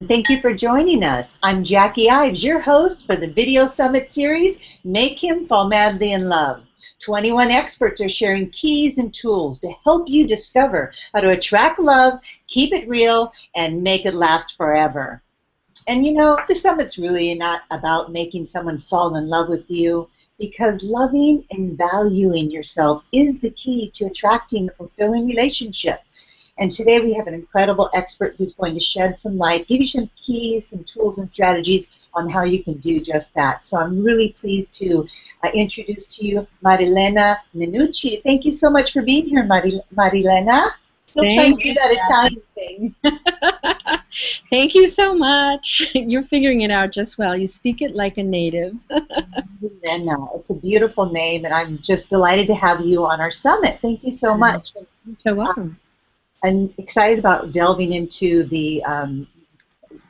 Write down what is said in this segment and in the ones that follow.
Thank you for joining us. I'm Jackie Ives, your host for the Video Summit series, Make Him Fall Madly in Love. 21 experts are sharing keys and tools to help you discover how to attract love, keep it real, and make it last forever. And you know, the summit's really not about making someone fall in love with you, because loving and valuing yourself is the key to attracting a fulfilling relationship. And today we have an incredible expert who's going to shed some light, give you some keys, some tools and strategies on how you can do just that. So I'm really pleased to introduce to you Marilena Minucci. Thank you so much for being here, Marilena. Still trying to do that Italian thing. Thank you so much. You're figuring it out just well. You speak it like a native. Marilena, it's a beautiful name, and I'm just delighted to have you on our summit. Thank you so much. You're so welcome. I'm excited about delving into the,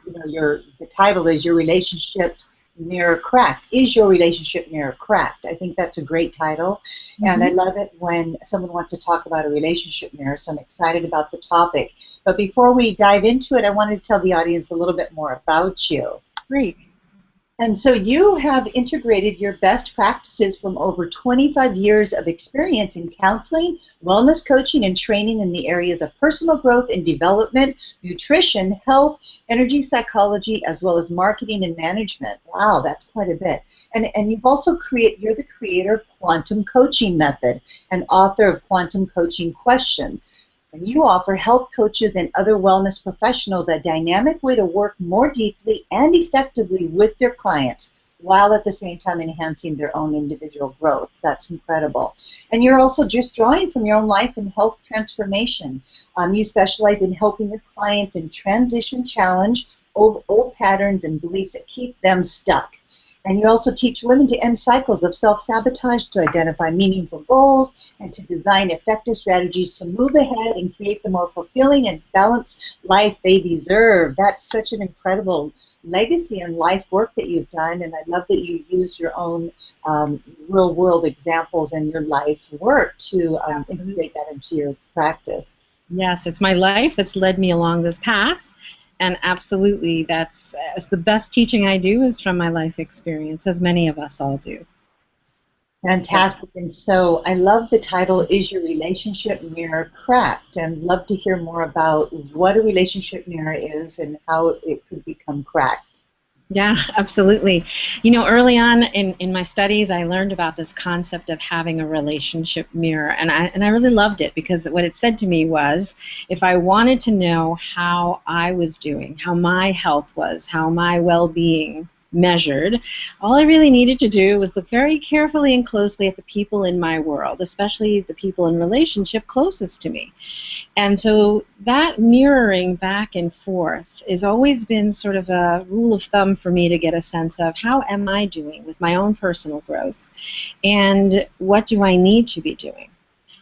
the title is Your Relationship's Mirror Cracked. Is your relationship mirror cracked? I think that's a great title, and I love it when someone wants to talk about a relationship mirror, so I'm excited about the topic. But before we dive into it, I wanted to tell the audience a little bit more about you. Great. And so you have integrated your best practices from over 25 years of experience in counseling, wellness coaching, and training in the areas of personal growth and development, nutrition, health, energy psychology, as well as marketing and management. Wow, that's quite a bit. And you've also you're the creator of Quantum Coaching Method and author of Quantum Coaching Questions. And you offer health coaches and other wellness professionals a dynamic way to work more deeply and effectively with their clients, while at the same time enhancing their own individual growth. That's incredible. And you're also just drawing from your own life and health transformation. You specialize in helping your clients in transition challenge old patterns and beliefs that keep them stuck. And you also teach women to end cycles of self-sabotage, to identify meaningful goals, and to design effective strategies to move ahead and create the more fulfilling and balanced life they deserve. That's such an incredible legacy and life work that you've done, and I love that you use your own real-world examples and your life work to integrate that into your practice. Yes, it's my life that's led me along this path. And absolutely, that's the best teaching I do is from my life experience, as many of us all do. Fantastic. And so I love the title, Is Your Relationship Mirror Cracked? And love to hear more about what a relationship mirror is and how it could become cracked. Yeah, absolutely. You know, early on in my studies, I learned about this concept of having a relationship mirror, and I really loved it, because what it said to me was, if I wanted to know how I was doing, how my health was, how my well-being measured, all I really needed to do was look very carefully and closely at the people in my world, especially the people in relationship closest to me. And so that mirroring back and forth has always been sort of a rule of thumb for me to get a sense of how am I doing with my own personal growth, and what do I need to be doing.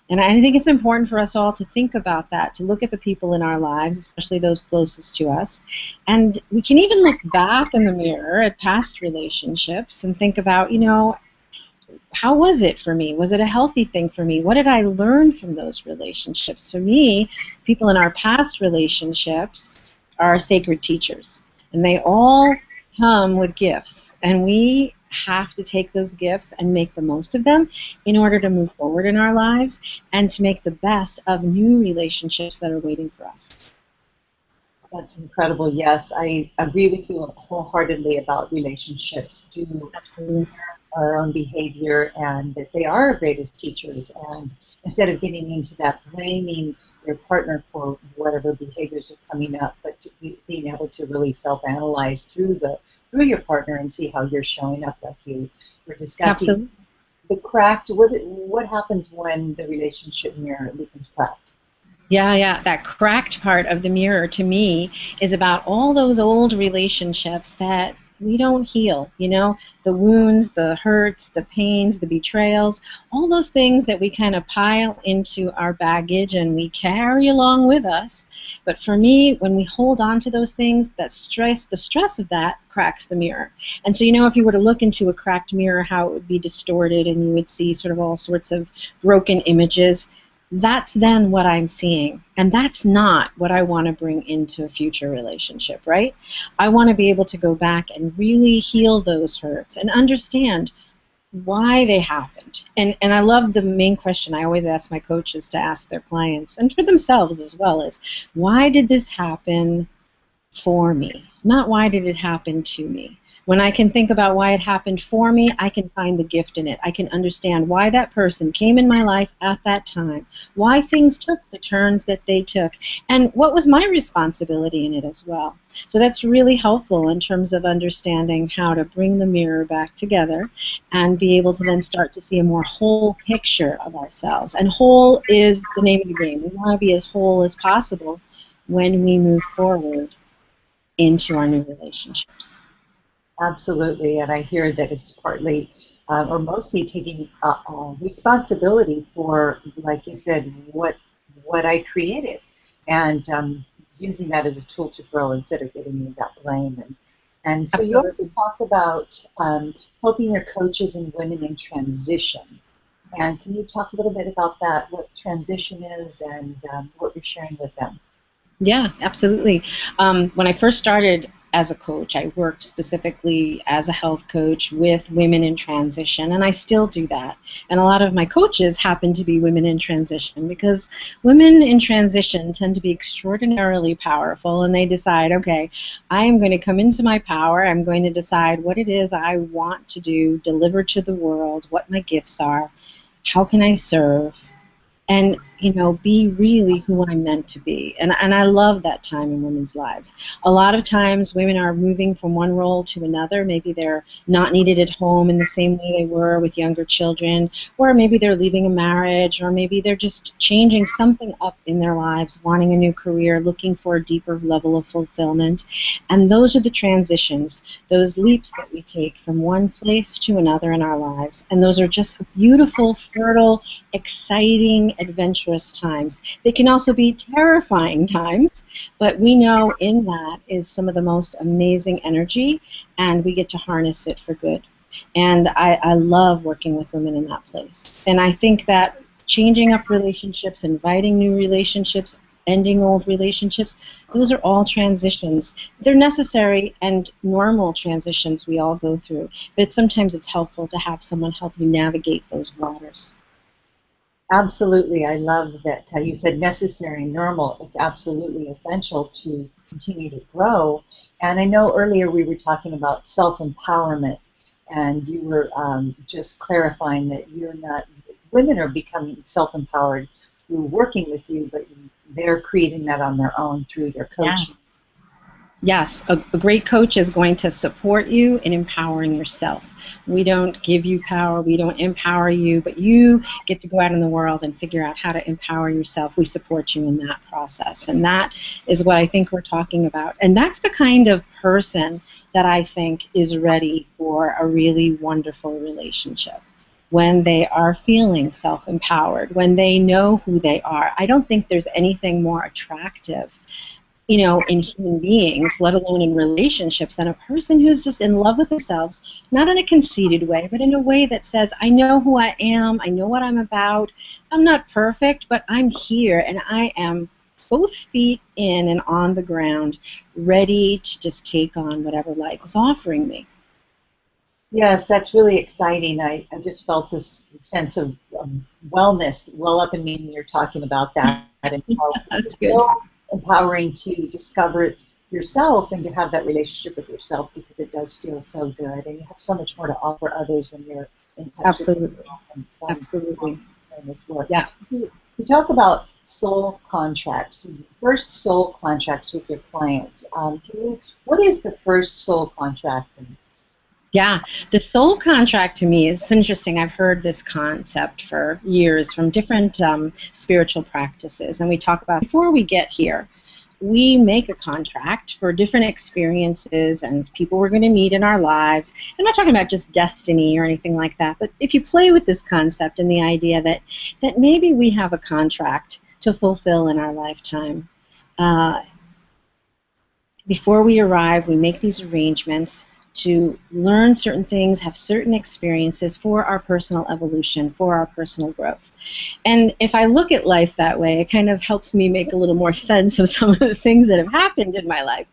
And I think it's important for us all to think about that, to look at the people in our lives, especially those closest to us. And we can even look back in the mirror at past relationships and think about, you know, how was it for me? Was it a healthy thing for me? What did I learn from those relationships? For me, people in our past relationships are sacred teachers, and they all come with gifts, and we have to take those gifts and make the most of them in order to move forward in our lives and to make the best of new relationships that are waiting for us. That's incredible. Yes, I agree with you wholeheartedly about relationships. Do Absolutely. Our own behavior, and that they are our greatest teachers. And instead of getting into that blaming your partner for whatever behaviors are coming up, but to being able to really self-analyze through your partner and see how you're showing up, like you were discussing. Absolutely. The cracked. What happens when the relationship mirror becomes cracked? Yeah, that cracked part of the mirror to me is about all those old relationships that we don't heal, you know, the wounds, the hurts, the pains, the betrayals, all those things that we kind of pile into our baggage and we carry along with us. But for me, when we hold on to those things, the stress of that cracks the mirror. And so, you know, if you were to look into a cracked mirror, how it would be distorted and you would see sort of all sorts of broken images. that's then what I'm seeing. And that's not what I want to bring into a future relationship, right? I want to be able to go back and really heal those hurts and understand why they happened. And I love the main question I always ask my coaches to ask their clients, and for themselves as well, is why did this happen for me? Not why did it happen to me. When I can think about why it happened for me, I can find the gift in it. I can understand why that person came in my life at that time, why things took the turns that they took, and what was my responsibility in it as well. So that's really helpful in terms of understanding how to bring the mirror back together and be able to then start to see a more whole picture of ourselves. And whole is the name of the game. We want to be as whole as possible when we move forward into our new relationships. Absolutely, and I hear that it's partly or mostly taking responsibility for, like you said, what I created, and using that as a tool to grow instead of getting that blame. And so you also talk about helping your coaches and women in transition. And can you talk a little bit about that, what transition is, and what you're sharing with them? Yeah, absolutely. When I first started as a coach, I worked specifically as a health coach with women in transition, and I still do that. And a lot of my coaches happen to be women in transition because women in transition tend to be extraordinarily powerful, and they decide, okay, I am going to come into my power. I'm going to decide what it is I want to do, deliver to the world, what my gifts are, how can I serve, and be really who I'm meant to be. And I love that time in women's lives. A lot of times women are moving from one role to another. Maybe they're not needed at home in the same way they were with younger children, or maybe they're leaving a marriage, or maybe they're just changing something up in their lives, wanting a new career, looking for a deeper level of fulfillment. And those are the transitions, those leaps that we take from one place to another in our lives. And those are just beautiful, fertile, exciting, adventurous times. They can also be terrifying times, but we know in that is some of the most amazing energy, and we get to harness it for good. And I love working with women in that place. And I think that changing up relationships, inviting new relationships, ending old relationships, those are all transitions. They're necessary and normal transitions we all go through, but sometimes it's helpful to have someone help you navigate those waters. Absolutely. I love that you said necessary and normal. It's absolutely essential to continue to grow. And I know earlier we were talking about self-empowerment, and you were just clarifying that women are becoming self-empowered through working with you, but they're creating that on their own through their coaching. Yes, a great coach is going to support you in empowering yourself. We don't give you power, we don't empower you, but you get to go out in the world and figure out how to empower yourself. We support you in that process, and that is what I think we're talking about. And that's the kind of person that I think is ready for a really wonderful relationship. When they are feeling self-empowered, when they know who they are. I don't think there's anything more attractive in human beings, let alone in relationships, than a person who's just in love with themselves, not in a conceited way, but in a way that says, I know who I am, I know what I'm about, I'm not perfect, but I'm here, and I am both feet in and on the ground, ready to just take on whatever life is offering me. Yes, that's really exciting. I just felt this sense of wellness well up in me when you're talking about that. And how That's good. So empowering to discover yourself and to have that relationship with yourself, because it does feel so good, and you have so much more to offer others when you're in touch Absolutely. with yourself. Absolutely. In this work. Yeah. We talk about soul contracts, first soul contracts with your clients. What is the first soul contract? Yeah, the soul contract to me is interesting. I've heard this concept for years from different spiritual practices, and we talk about before we get here, we make a contract for different experiences and people we're going to meet in our lives. I'm not talking about just destiny or anything like that, but if you play with this concept and the idea that maybe we have a contract to fulfill in our lifetime. Before we arrive, we make these arrangements. to learn certain things, have certain experiences for our personal evolution, for our personal growth. And if I look at life that way, it kind of helps me make a little more sense of some of the things that have happened in my life.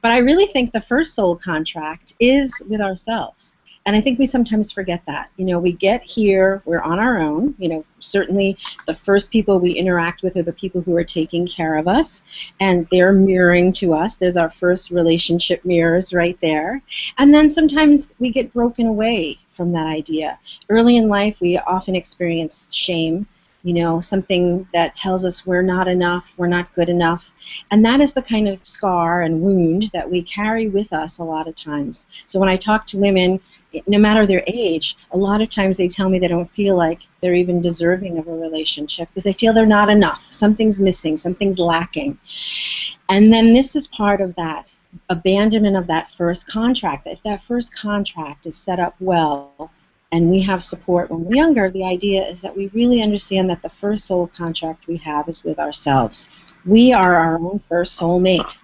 But I really think the first soul contract is with ourselves. And I think we sometimes forget that. You know, we get here, we're on our own. You know, certainly the first people we interact with are the people who are taking care of us, and they're mirroring to us. There's our first relationship mirrors right there. And then sometimes we get broken away from that idea. Early in life, we often experience shame, you know, something that tells us we're not enough, we're not good enough. And that is the kind of scar and wound that we carry with us a lot of times. So when I talk to women, no matter their age, a lot of times they tell me they don't feel like they're even deserving of a relationship because they feel they're not enough. Something's missing, something's lacking. And then this is part of that abandonment of that first contract. If that first contract is set up well, and we have support when we're younger, the idea is that we really understand that the first soul contract we have is with ourselves. We are our own first soulmate.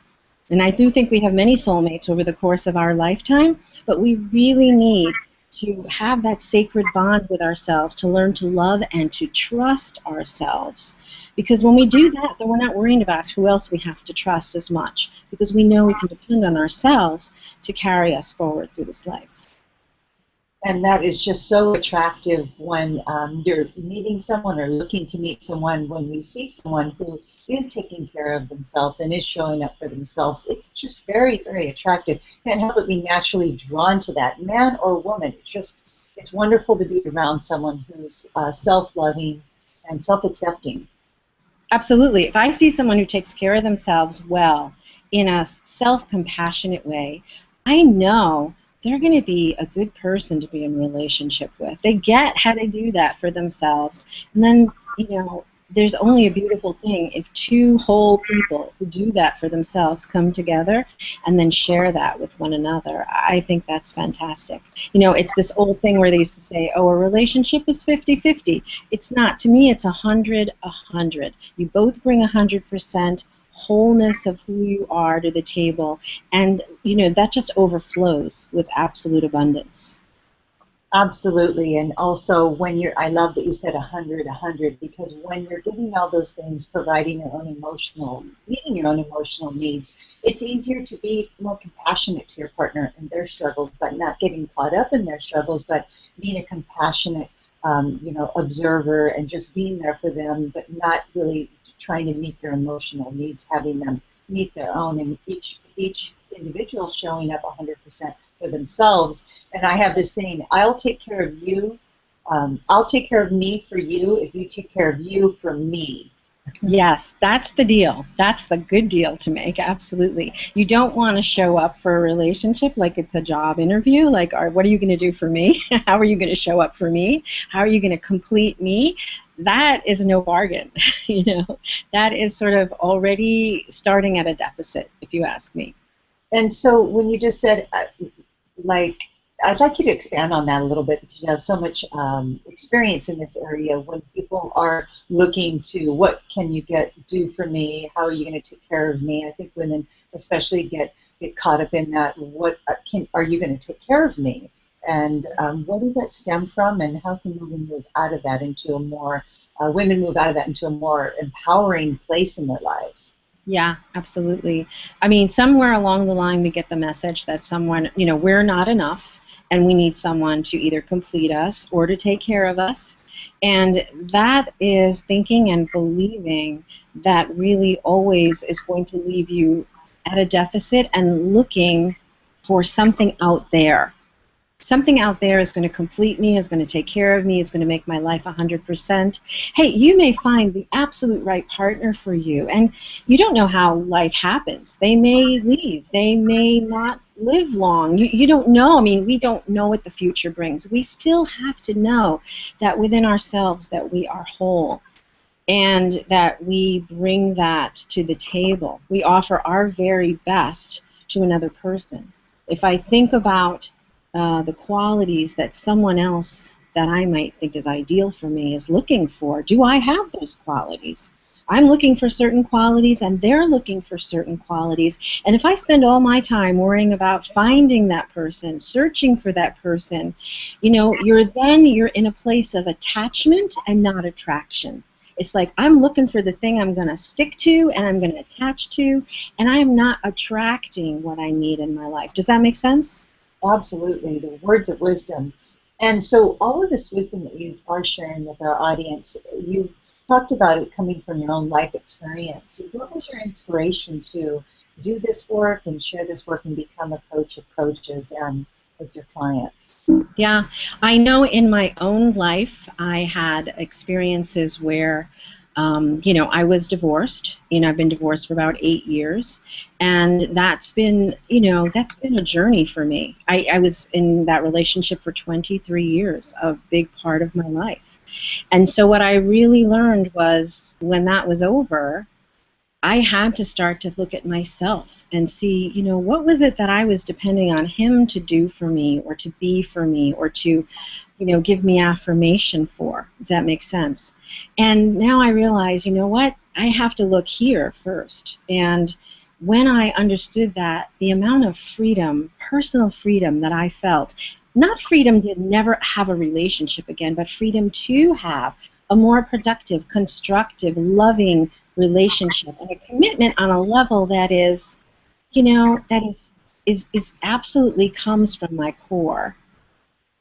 And I do think we have many soulmates over the course of our lifetime, but we really need to have that sacred bond with ourselves, to learn to love and to trust ourselves. Because when we do that, then we're not worrying about who else we have to trust as much, because we know we can depend on ourselves to carry us forward through this life. And that is just so attractive when you're meeting someone or looking to meet someone. When you see someone who is taking care of themselves and is showing up for themselves, it's just very, very attractive. Can't help but be naturally drawn to that, man or woman. It's wonderful to be around someone who's self-loving and self-accepting. Absolutely. If I see someone who takes care of themselves well in a self-compassionate way, I know they're going to be a good person to be in a relationship with. They get how to do that for themselves. And then, you know, there's only a beautiful thing if two whole people who do that for themselves come together and then share that with one another. I think that's fantastic. You know, it's this old thing where they used to say, oh, a relationship is 50-50. It's not. To me, it's 100-100. You both bring 100% wholeness of who you are to the table, and you know that just overflows with absolute abundance. Absolutely, and also when I love that you said 100-100, because when you're getting all those things, providing your own meeting your own emotional needs, it's easier to be more compassionate to your partner and their struggles, but not getting caught up in their struggles, but being a compassionate, observer and just being there for them, but not really trying to meet their emotional needs, having them meet their own, and each individual showing up 100% for themselves. And I have this saying, I'll take care of you, I'll take care of me for you if you take care of you for me. Yes, that's the deal. That's the good deal to make, absolutely. You don't want to show up for a relationship like it's a job interview, like, what are you going to do for me? How are you going to show up for me? How are you going to complete me? That is no bargain, you know. That is sort of already starting at a deficit, if you ask me. And so when you just said, I'd like you to expand on that a little bit, because you have so much experience in this area. When people are looking to, what can you do for me? How are you going to take care of me? I think women especially get caught up in that. What are you going to take care of me? And where does that stem from? And how can women move out of that into a more empowering place in their lives? Yeah, absolutely. I mean, somewhere along the line we get the message that someone, you know, we're not enough and we need someone to either complete us or to take care of us. And that is thinking and believing that really always is going to leave you at a deficit and looking for something out there. Something out there is going to complete me, is going to take care of me, is going to make my life 100%. Hey, you may find the absolute right partner for you, and you don't know how life happens. They may leave. They may not live long. You don't know. I mean, we don't know what the future brings. We still have to know that within ourselves that we are whole and that we bring that to the table. We offer our very best to another person. If I think about the qualities that someone else that I might think is ideal for me is looking for, do I have those qualities? I'm looking for certain qualities and they're looking for certain qualities. And if I spend all my time worrying about finding that person, searching for that person, you know, you're in a place of attachment and not attraction. It's like I'm looking for the thing I'm going to stick to and I'm going to attach to, and I am not attracting what I need in my life. Does that make sense? Absolutely, the words of wisdom. And so all of this wisdom that you are sharing with our audience, you talked about it coming from your own life experience. What was your inspiration to do this work and share this work and become a coach of coaches with your clients? Yeah, I know in my own life I had experiences where, you know, I was divorced. You know, I've been divorced for about 8 years, and that's been, you know, that's been a journey for me. I was in that relationship for 23 years, a big part of my life. And so what I really learned was when that was over, I had to start to look at myself and see, you know, what was it that I was depending on him to do for me or to be for me or to, you know, give me affirmation for, if that makes sense. And now I realize, you know what, I have to look here first. And when I understood that, the amount of freedom, personal freedom that I felt, not freedom to never have a relationship again, but freedom to have a more productive, constructive, loving relationship and a commitment on a level that is, you know, that is absolutely comes from my core.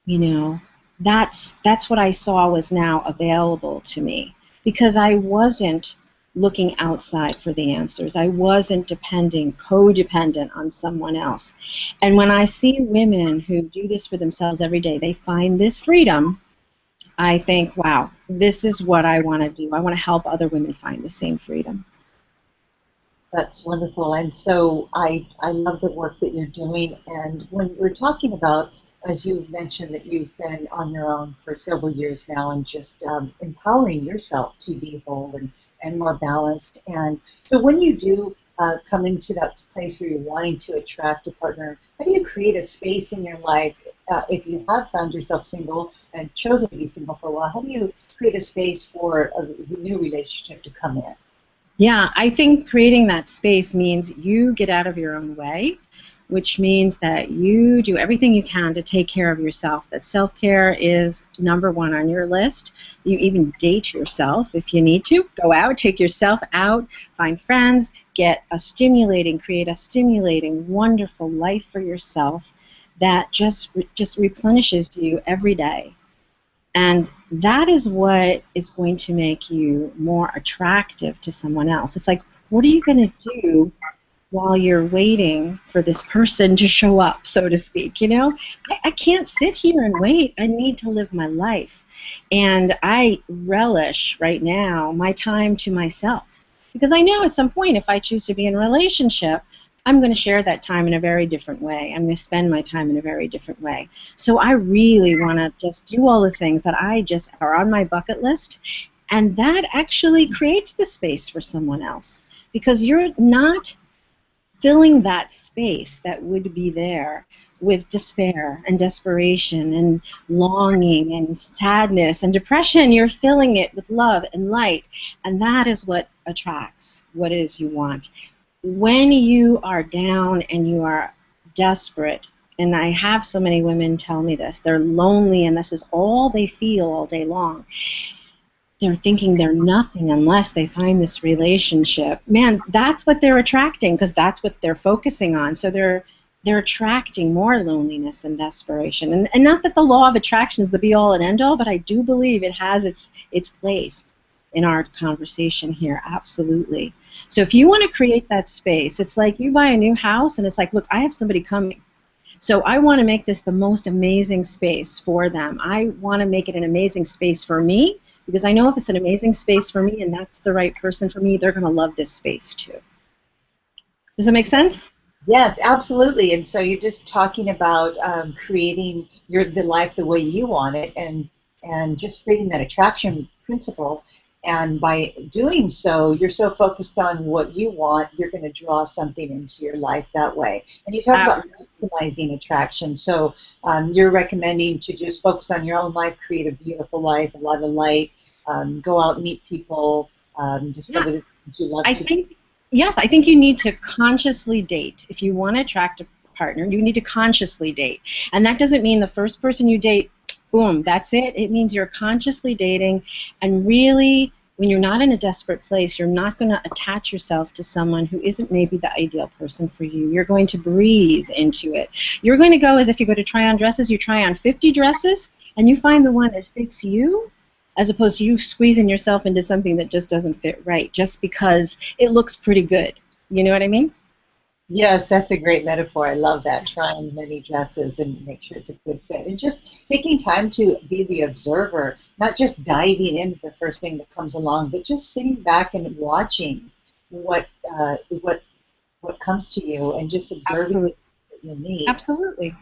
You know, that's what I saw was now available to me because I wasn't looking outside for the answers. I wasn't codependent on someone else. And when I see women who do this for themselves every day, they find this freedom. I think, wow, this is what I want to do. I want to help other women find the same freedom. That's wonderful. And so I love the work that you're doing. And when we're talking about, as you mentioned, that you've been on your own for several years now and just empowering yourself to be whole and more balanced. And so when you do come into that place where you're wanting to attract a partner, how do you create a space in your life if you have found yourself single and chosen to be single for a while? How do you create a space for a new relationship to come in? Yeah, I think creating that space means you get out of your own way, which means that you do everything you can to take care of yourself, that self-care is #1 on your list. You even date yourself if you need to. Go out, take yourself out, find friends, create a stimulating, wonderful life for yourself that just replenishes you every day. And that is what is going to make you more attractive to someone else. It's like, what are you going to do while you're waiting for this person to show up, so to speak? You know, I can't sit here and wait. I need to live my life. And I relish right now my time to myself. Because I know at some point if I choose to be in a relationship, I'm going to share that time in a very different way. I'm going to spend my time in a very different way. So I really want to just do all the things that I just are on my bucket list, and that actually creates the space for someone else because you're not filling that space that would be there with despair and desperation and longing and sadness and depression. You're filling it with love and light, and that is what attracts what it is you want. When you are down and you are desperate, and I have so many women tell me this, they're lonely and this is all they feel all day long. They're thinking they're nothing unless they find this relationship. Man, that's what they're attracting because that's what they're focusing on. So they're attracting more loneliness and desperation. And not that the law of attraction is the be-all and end-all, but I do believe it has its place in our conversation here, absolutely. So if you want to create that space, it's like you buy a new house and it's like, look, I have somebody coming. So I want to make this the most amazing space for them. I want to make it an amazing space for me because I know if it's an amazing space for me and that's the right person for me, they're going to love this space too. Does that make sense? Yes, absolutely. And so you're just talking about creating the life the way you want it and just creating that attraction principle. And by doing so, you're so focused on what you want, you're going to draw something into your life that way. And you talk about maximizing attraction. So you're recommending to just focus on your own life, create a beautiful life, a lot of light, go out and meet people, discover the things you love I to do. think, yes, I think you need to consciously date. If you want to attract a partner, you need to consciously date. And that doesn't mean the first person you date, boom, that's it. It means you're consciously dating, and really, when you're not in a desperate place, you're not going to attach yourself to someone who isn't maybe the ideal person for you. You're going to breathe into it. You're going to go as if you go to try on dresses, you try on 50 dresses, and you find the one that fits you, as opposed to you squeezing yourself into something that just doesn't fit right, just because it looks pretty good. You know what I mean? Yes, that's a great metaphor. I love that. Trying many dresses and make sure it's a good fit. And just taking time to be the observer, not just diving into the first thing that comes along, but just sitting back and watching what uh, what what comes to you and just observing Absolutely. what you need. Absolutely.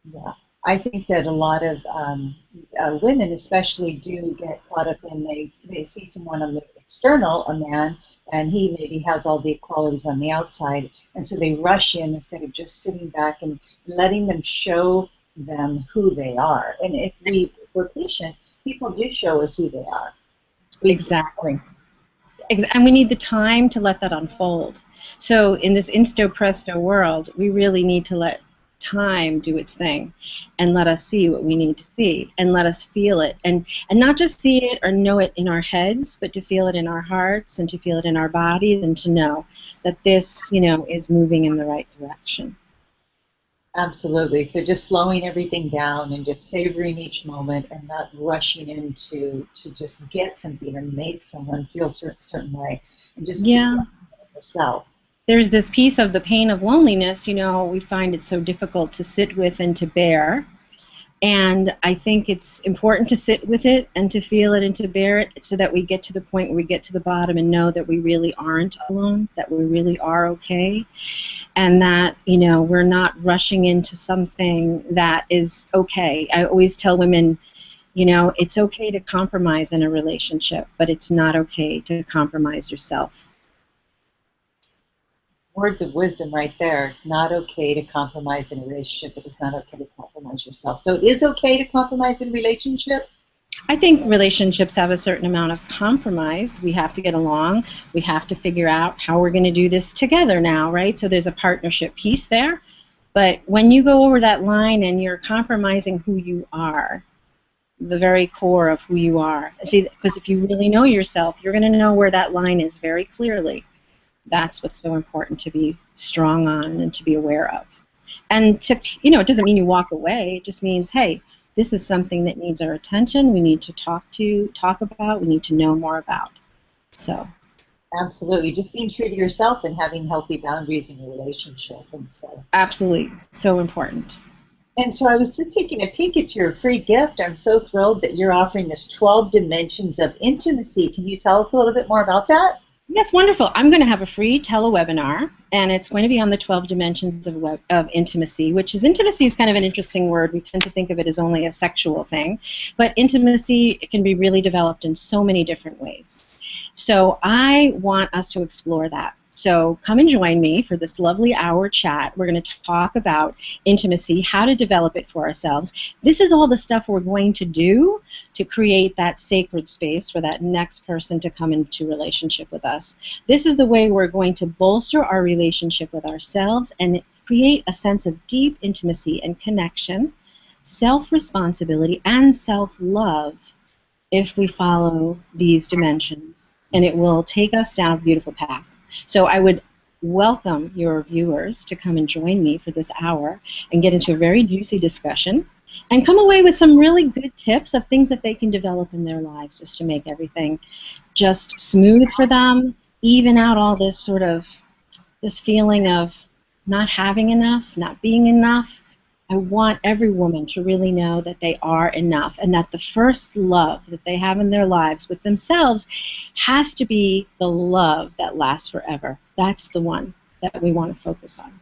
Yeah, I think that a lot of women, especially, do get caught up in they see someone on the external, a man, and he maybe has all the qualities on the outside, and so they rush in instead of just sitting back and letting them show them who they are. And if we're patient, people do show us who they are. We, Exactly. And we need the time to let that unfold. So in this insto presto world, we really need to let time do its thing and let us see what we need to see and let us feel it, and not just see it or know it in our heads, but to feel it in our hearts and to feel it in our bodies and to know that this, is moving in the right direction. Absolutely. So just slowing everything down and just savoring each moment and not rushing into to just get something or make someone feel a certain way, and just Yeah. yourself. There's this piece of the pain of loneliness, we find it so difficult to sit with and to bear. And I think it's important to sit with it and to feel it and to bear it so that we get to the point where we get to the bottom and know that we really aren't alone, that we really are okay, and that, we're not rushing into something that is okay. I always tell women, it's okay to compromise in a relationship, but it's not okay to compromise yourself. Words of wisdom right there. It's not okay to compromise in a relationship, but it's not okay to compromise yourself. So it is okay to compromise in a relationship? I think relationships have a certain amount of compromise. We have to get along. We have to figure out how we're going to do this together now, right? So there's a partnership piece there. But when you go over that line and you're compromising who you are, the very core of who you are. See, because if you really know yourself, you're going to know where that line is very clearly. That's what's so important to be strong on and to be aware of. And it doesn't mean you walk away. It just means, hey, this is something that needs our attention. We need to talk about. We need to know more about. So. Absolutely. Just being true to yourself and having healthy boundaries in your relationship. And so. Absolutely. So important. And so I was just taking a peek at your free gift. I'm so thrilled that you're offering this 12 dimensions of intimacy. Can you tell us a little bit more about that? Yes, wonderful. I'm going to have a free telewebinar, and it's going to be on the 12 dimensions of intimacy, which intimacy is kind of an interesting word. We tend to think of it as only a sexual thing, but intimacy can be really developed in so many different ways. So I want us to explore that. So come and join me for this lovely hour chat. We're going to talk about intimacy, how to develop it for ourselves. This is all the stuff we're going to do to create that sacred space for that next person to come into relationship with us. This is the way we're going to bolster our relationship with ourselves and create a sense of deep intimacy and connection, self-responsibility, and self-love if we follow these dimensions. And it will take us down a beautiful path. So I would welcome your viewers to come and join me for this hour and get into a very juicy discussion and come away with some really good tips of things that they can develop in their lives just to make everything just smooth for them, even out all this sort of this feeling of not having enough, not being enough. I want every woman to really know that they are enough and that the first love that they have in their lives with themselves has to be the love that lasts forever. That's the one that we want to focus on.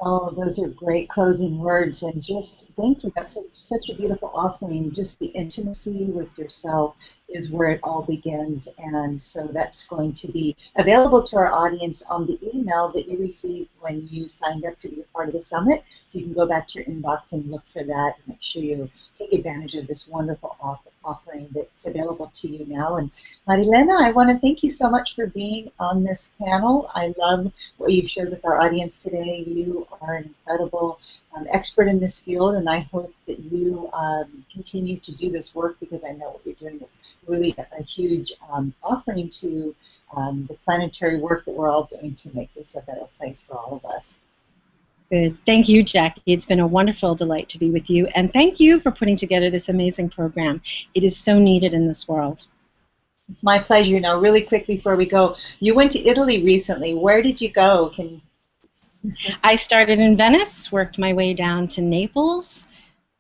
Oh, those are great closing words, and just thank you. That's such a beautiful offering. Just the intimacy with yourself is where it all begins, and so that's going to be available to our audience on the email that you received when you signed up to be a part of the summit. So you can go back to your inbox and look for that and make sure you take advantage of this wonderful offer. offering that's available to you now. And Marilena, I want to thank you so much for being on this panel. I love what you've shared with our audience today. You are an incredible expert in this field, and I hope that you continue to do this work, because I know what you're doing is really a huge offering to the planetary work that we're all doing to make this a better place for all of us. Good. Thank you, Jackie. It's been a wonderful delight to be with you. And thank you for putting together this amazing program. It is so needed in this world. It's my pleasure. Now, really quick before we go, you went to Italy recently. Where did you go? I started in Venice, worked my way down to Naples,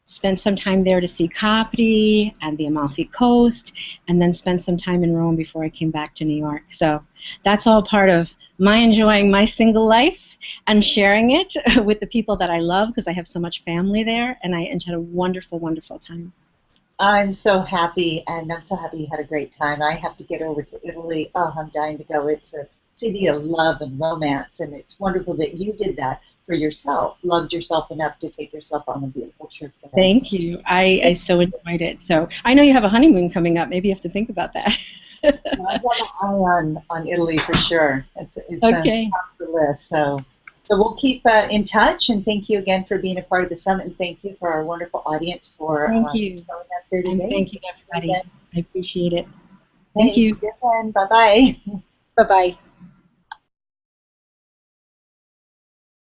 spent some time there to see Capri and the Amalfi Coast, and then spent some time in Rome before I came back to New York. So that's all part of my enjoying my single life and sharing it with the people that I love, because I have so much family there, and I had a wonderful, wonderful time. I'm so happy, and I'm so happy you had a great time. I have to get over to Italy. Oh, I'm dying to go. It's a city of love and romance, and it's wonderful that you did that for yourself, loved yourself enough to take yourself on a beautiful trip there. Thank you. I so enjoyed it. So I know you have a honeymoon coming up. Maybe you have to think about that. I've got my eye on Italy for sure. It's Okay. on top of the list. So we'll keep in touch, and thank you again for being a part of the summit, and thank you for our wonderful audience for showing up here today. And thank you, everybody. I appreciate it. Thank you. Bye-bye. Bye-bye.